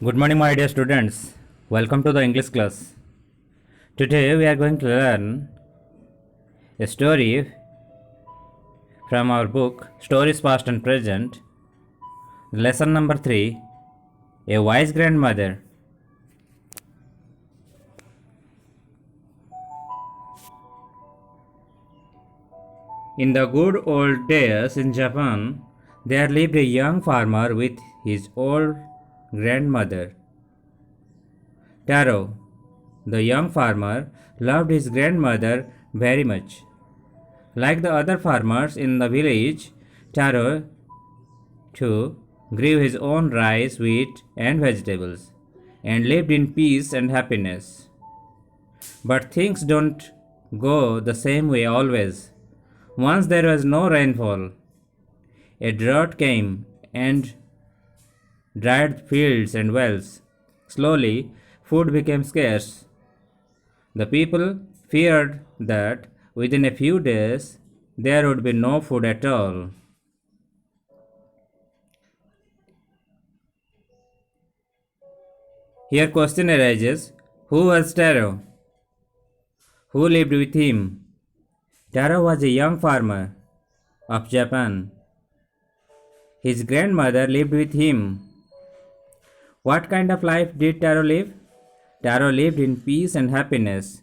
Good morning, my dear students. Welcome to the English class. Today we are going to learn a story from our book Stories Past and Present. Lesson number 3, A Wise Grandmother. In the good old days in Japan, there lived a young farmer with his old grandmother. Taro, the young farmer, loved his grandmother very much. Like the other farmers in the village, Taro too grew his own rice, wheat, and vegetables, and lived in peace and happiness. But things don't go the same way always. Once there was no rainfall, a drought came and dried fields and wells. Slowly, food became scarce. The people feared that within a few days there would be no food at all. Here question arises, who was Taro? Who lived with him? Taro was a young farmer of Japan. His grandmother lived with him. What kind of life did Taro live? Taro lived in peace and happiness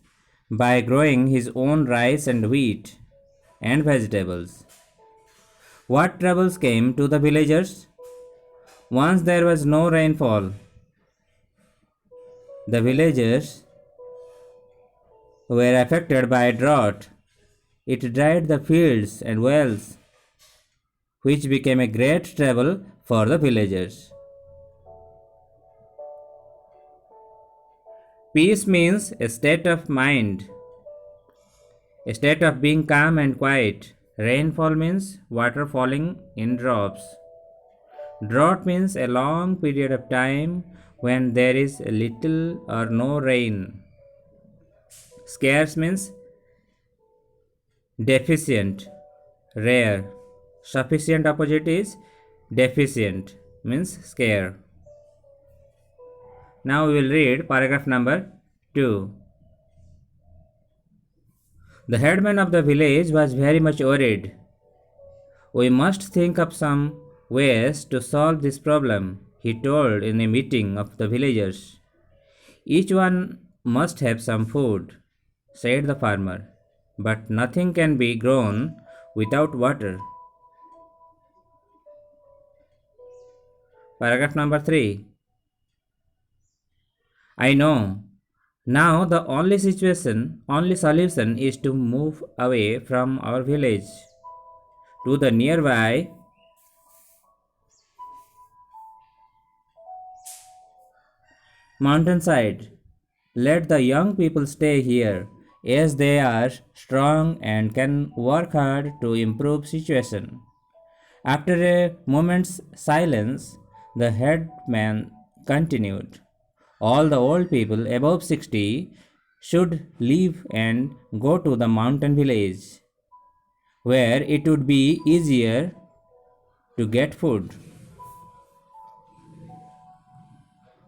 by growing his own rice and wheat and vegetables. What troubles came to the villagers? Once there was no rainfall. The villagers were affected by a drought. It dried the fields and wells, which became a great trouble for the villagers. Peace means a state of mind, a state of being calm and quiet. Rainfall means water falling in drops. Drought means a long period of time when there is little or no rain. Scarce means deficient, rare. Sufficient opposite is deficient, means scarce. Now we will read paragraph number 2. The headman of the village was very much worried. We must think of some ways to solve this problem, he told in a meeting of the villagers. Each one must have some food, said the farmer, but nothing can be grown without water. Paragraph number 3. I know. Now the only solution is to move away from our village to the nearby mountainside. Let the young people stay here as they are strong and can work hard to improve situation. After a moment's silence, the headman continued. All the old people above 60 should leave and go to the mountain village, where it would be easier to get food.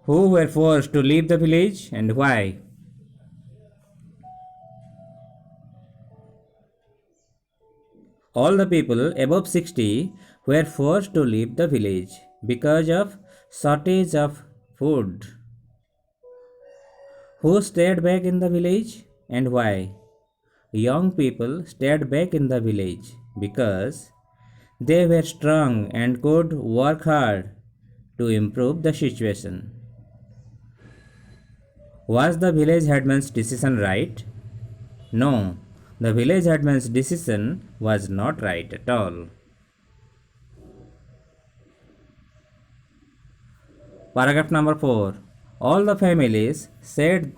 Who were forced to leave the village and why? All the people above 60 were forced to leave the village because of shortage of food. Who stayed back in the village and why? Young people stayed back in the village because they were strong and could work hard to improve the situation. Was the village headman's decision right? No, the village headman's decision was not right at all. Paragraph number 4. All the families said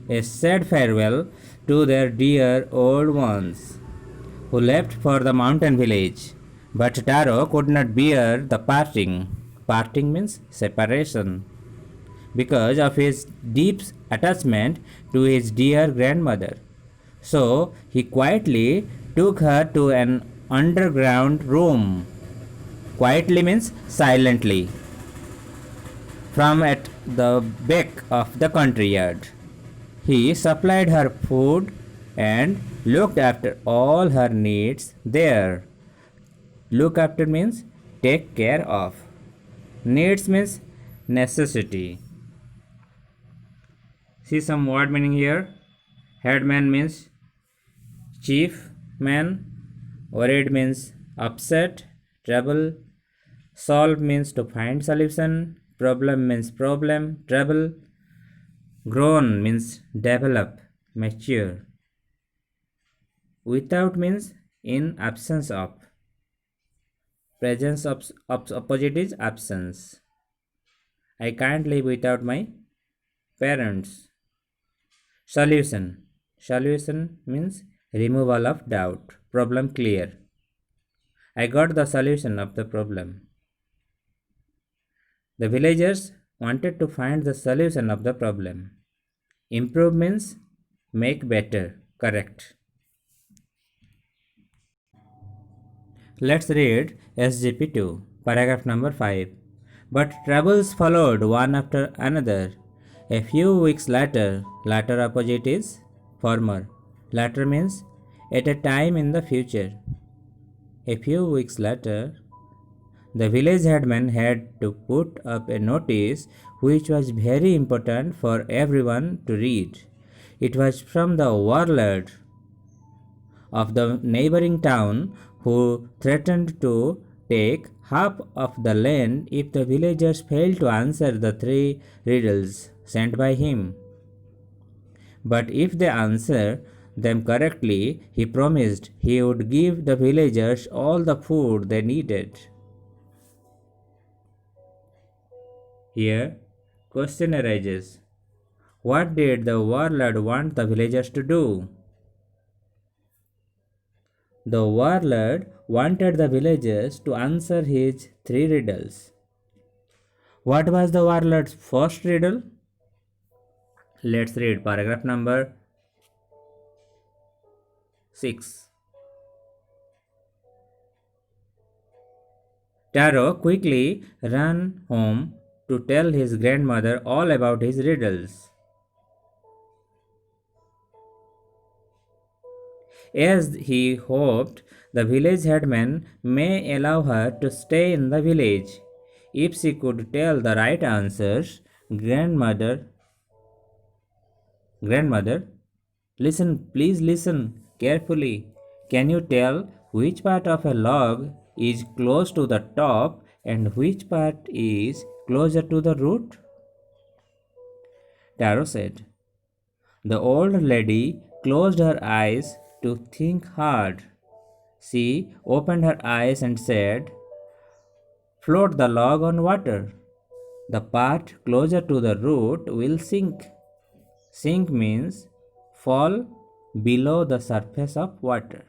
a sad farewell to their dear old ones who left for the mountain village. But Taro could not bear the parting. Parting means separation. Because of his deep attachment to his dear grandmother. So he quietly took her to an underground room. Quietly means silently. from at the back of the country yard. He supplied her food and looked after all her needs there. Look after means take care of. Needs means necessity. See some word meaning here. Headman means chief man. Worried means upset, trouble. Solve means to find solution. Problem means problem, trouble. Grown means develop, mature. Without means in absence of. Presence of opposite is absence. I can't live without my parents. Solution. Solution means removal of doubt. Problem clear. I got the solution of the problem. The villagers wanted to find the solution of the problem. Improve means make better, correct. Let's read SGP 2, paragraph number 5. But troubles followed one after another. A few weeks later, latter opposite is former. Latter means at a time in the future. A few weeks later, the village headman had to put up a notice which was very important for everyone to read. It was from the warlord of the neighboring town who threatened to take half of the land if the villagers failed to answer the three riddles sent by him. But if they answer them correctly, he promised he would give the villagers all the food they needed. Here, question arises. What did the warlord want the villagers to do? The warlord wanted the villagers to answer his three riddles. What was the warlord's first riddle? Let's read paragraph number 6. Taro quickly ran home to tell his grandmother all about his riddles. As he hoped, the village headman may allow her to stay in the village. If she could tell the right answers, grandmother, listen, please listen carefully. Can you tell which part of a log is close to the top and which part is closer to the root? Taro said. The old lady closed her eyes to think hard. She opened her eyes and said, float the log on water. The part closer to the root will sink. Sink means fall below the surface of water.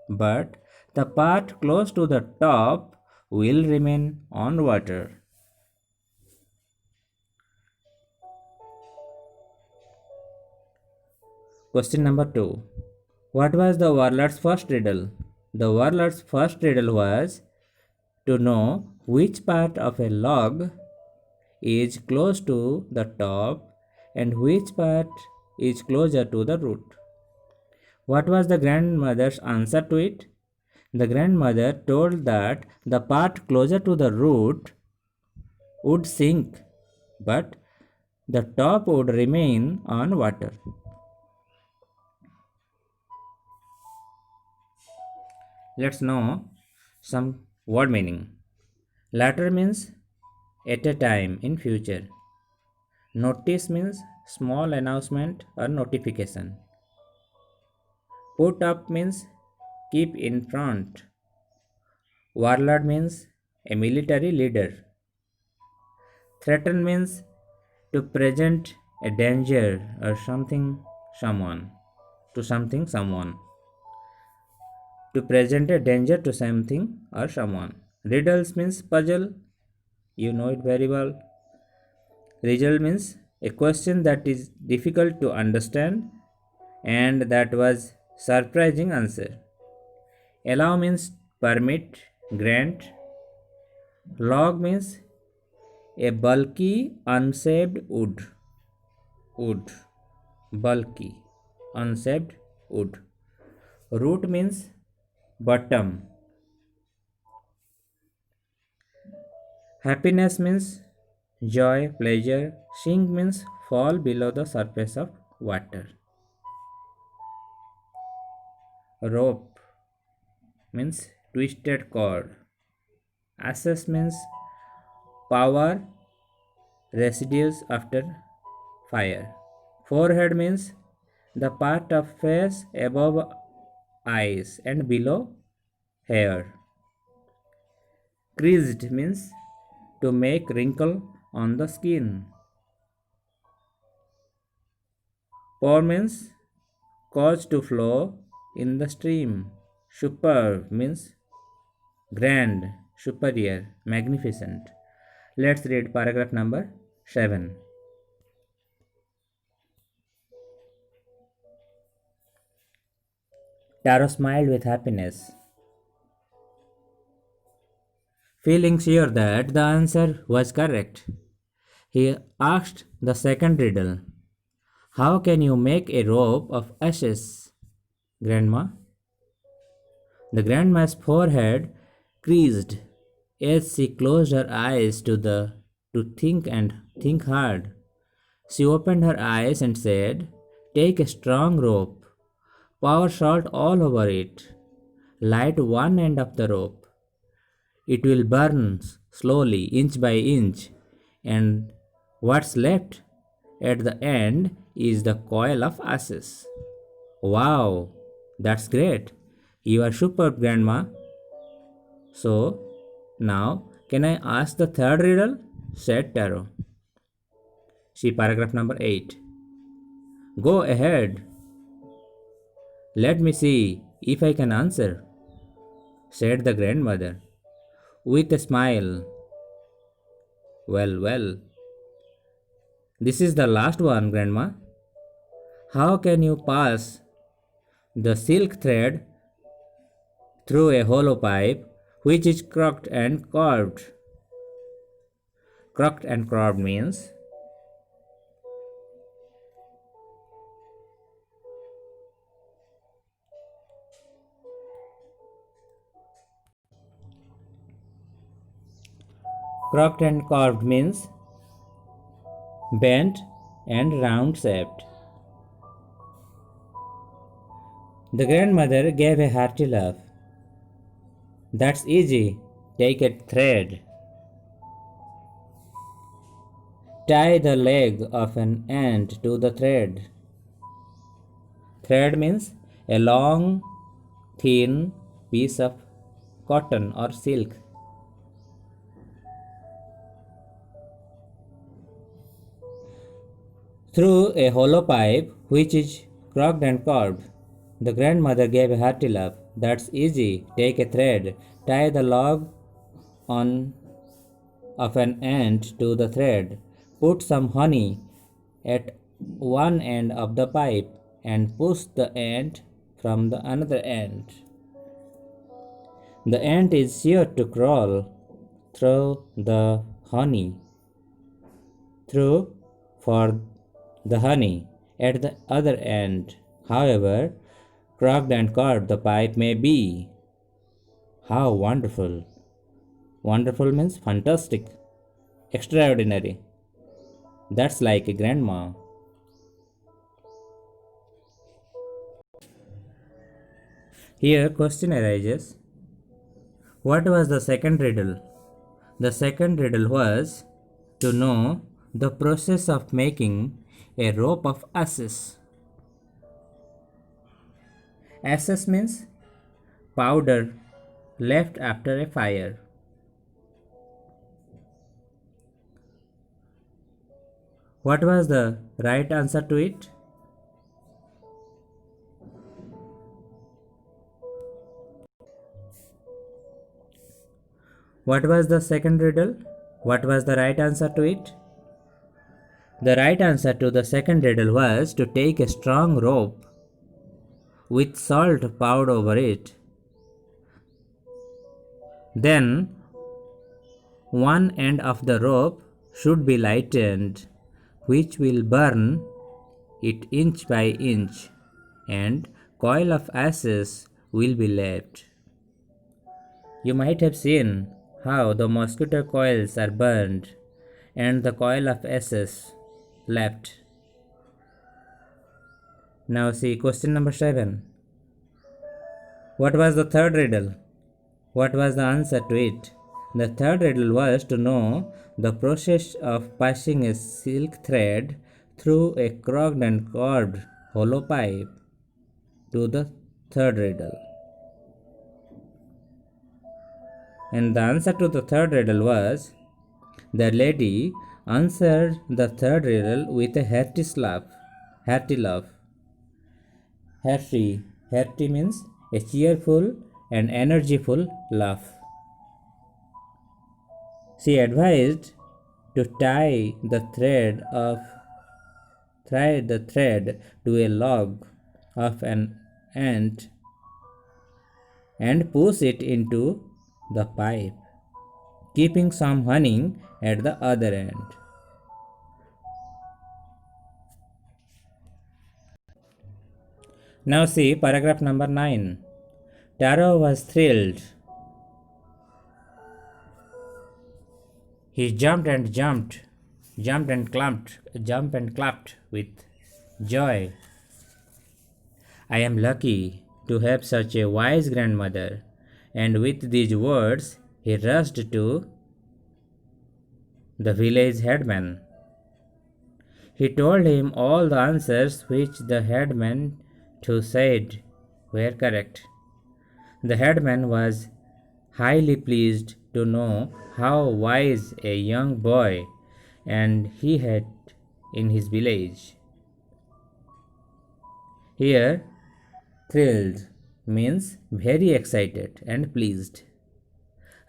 But the part close to the top will remain on water. Question number 2. What was the warlord's first riddle? The warlord's first riddle was to know which part of a log is close to the top and which part is closer to the root. What was the grandmother's answer to it? The grandmother told that the part closer to the root would sink, but the top would remain on water. Let's know some word meaning. Latter means at a time in future. Notice means small announcement or notification. Put up means keep in front. Warlord means a military leader. Threaten means to present a danger or someone. To present a danger to something or someone. Riddles means puzzle. You know it very well. Riddle means a question that is difficult to understand and that was surprising answer. Allow means permit, grant. Log means A bulky unsaved wood. Wood. Bulky unsaved wood. Root means bottom. Happiness means joy, pleasure. Sink means fall below the surface of water. Rope means twisted cord. Ashes means power residues after fire. Forehead means the part of face above eyes and below hair. Creased means to make wrinkle on the skin. Pour means cause to flow in the stream. Superb means grand, superior, magnificent. Let's read paragraph number 7. Taro smiled with happiness, feeling sure that the answer was correct. He asked the second riddle. How can you make a rope of ashes, Grandma? The grandma's forehead creased as she closed her eyes to think and think hard. She opened her eyes and said, take a strong rope, pour salt all over it, light one end of the rope. It will burn slowly, inch by inch, and what's left at the end is the coil of ashes. Wow, that's great. You are superb, Grandma. So, now can I ask the third riddle? Said Taro. See paragraph number 8. Go ahead. Let me see if I can answer, said the grandmother with a smile. Well, well. This is the last one, Grandma. How can you pass the silk thread through a hollow pipe which is crooked and curved? Crooked and curved means bent and round shaped. The grandmother gave a hearty laugh. That's easy. Take a thread. Tie the leg of an ant to the thread. Thread means a long, thin piece of cotton or silk. Through a hollow pipe which is crooked and curved. The grandmother gave a hearty laugh. That's easy. Take a thread. Tie the log on of an ant to the thread. Put some honey at one end of the pipe and push the ant from the another end. The ant is sure to crawl through the honey through for the honey at the other end. However, crooked and curved the pipe may be. How wonderful! Wonderful means fantastic, extraordinary. That's like a grandma. Here, question arises. What was the second riddle? The second riddle was to know the process of making a rope of ashes. Ashes means powder left after a fire. What was the right answer to it? What was the second riddle? What was the right answer to it? The right answer to the second riddle was to take a strong rope with salt poured over it. Then, one end of the rope should be lightened, which will burn it inch by inch, and coil of ashes will be left. You might have seen how the mosquito coils are burned and the coil of ashes left. Now see question number 7. What was the third riddle? What was the answer to it? The third riddle was to know the process of passing a silk thread through a crooked and curved hollow pipe to the third riddle. And the answer to the third riddle was the lady answered the third riddle with a hearty laugh. Hearty laugh. Hearty means a cheerful and energyful laugh. She advised to tie the thread to a log of an ant and push it into the pipe, keeping some honey at the other end. Now see paragraph number 9. Taro was thrilled. He jumped and clapped with joy. I am lucky to have such a wise grandmother. And with these words, he rushed to the village headman. He told him all the answers which the headman too said were correct. The headman was highly pleased to know how wise a young boy and he had in his village. Here, thrilled means very excited and pleased.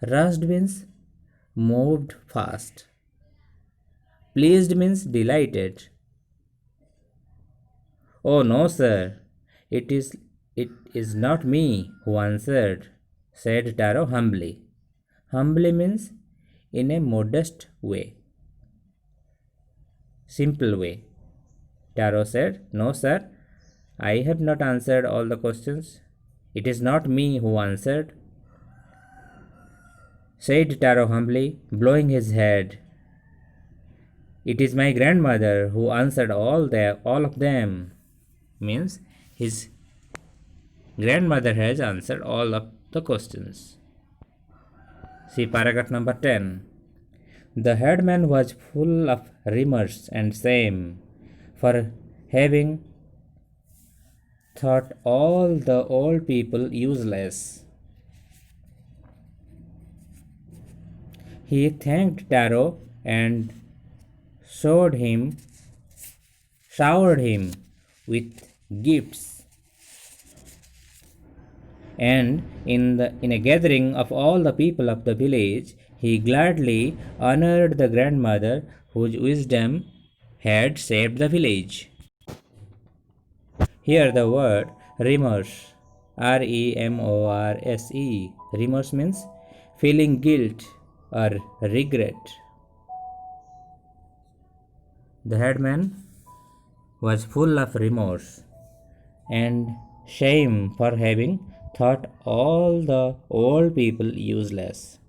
Rushed means moved fast. Pleased means delighted. Oh no, sir, it is not me who answered, said Taro humbly. Humbly means in a modest way, simple way. Taro said, no, sir, I have not answered all the questions. It is not me who answered, said Taro humbly, blowing his head. It is my grandmother who answered all of them. Means his grandmother has answered all of the questions. See paragraph number 10. The headman was full of remorse and shame for having thought all the old people useless. He thanked Taro and showered him with gifts. And in a gathering of all the people of the village, he gladly honored the grandmother whose wisdom had saved the village. Here the word remorse, remorse, remorse means feeling guilt or regret. The headman was full of remorse and shame for having thought all the old people useless.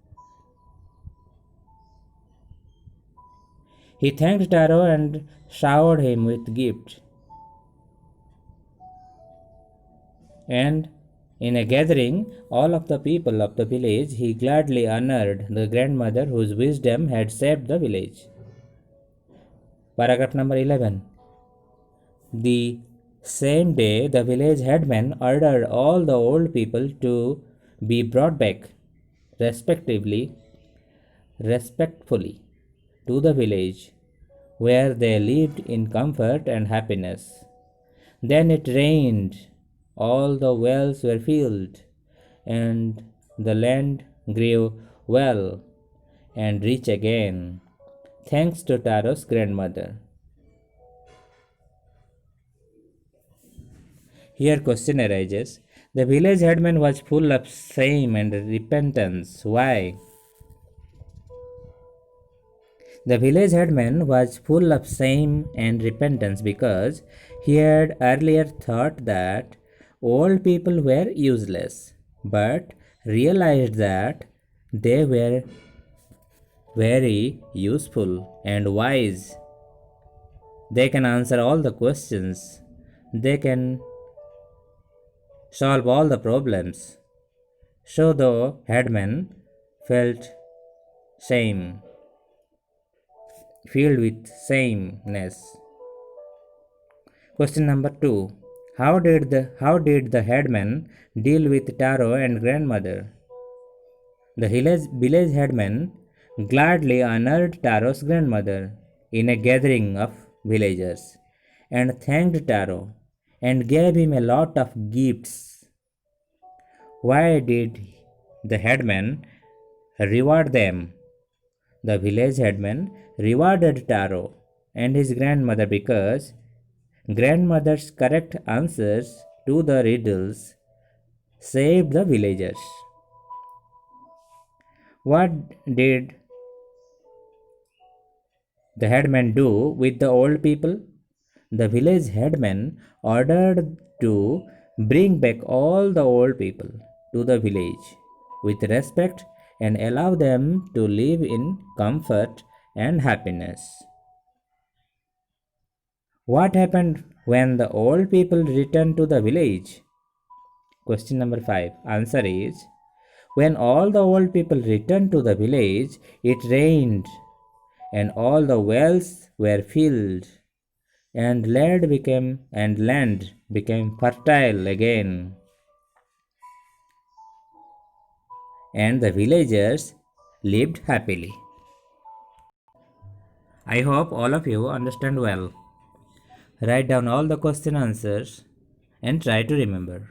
He thanked Taro and showered him with gifts. And in a gathering, all of the people of the village, he gladly honored the grandmother whose wisdom had saved the village. Paragraph number 11. The same day, the village headman ordered all the old people to be brought back, respectfully, to the village, where they lived in comfort and happiness. Then it rained, all the wells were filled, and the land grew well and rich again, thanks to Taro's grandmother. Here question arises. The village headman was full of shame and repentance. Why? The village headman was full of shame and repentance because he had earlier thought that old people were useless, but realized that they were very useful and wise. They can answer all the questions, they can solve all the problems. So the headman felt shame, filled with sameness. Question number 2. How did the headman deal with Taro and grandmother? The village headman gladly honored Taro's grandmother in a gathering of villagers and thanked Taro and gave him a lot of gifts. Why did the headman reward them? The village headman rewarded Taro and his grandmother because grandmother's correct answers to the riddles saved the villagers. What did the headman do with the old people? The village headman ordered to bring back all the old people to the village with respect and allow them to live in comfort and happiness. What happened when the old people returned to the village? Question number 5. Answer is, when all the old people returned to the village, it rained and all the wells were filled and land became fertile again, and the villagers lived happily. I hope all of you understand well. Write down all the question answers and try to remember.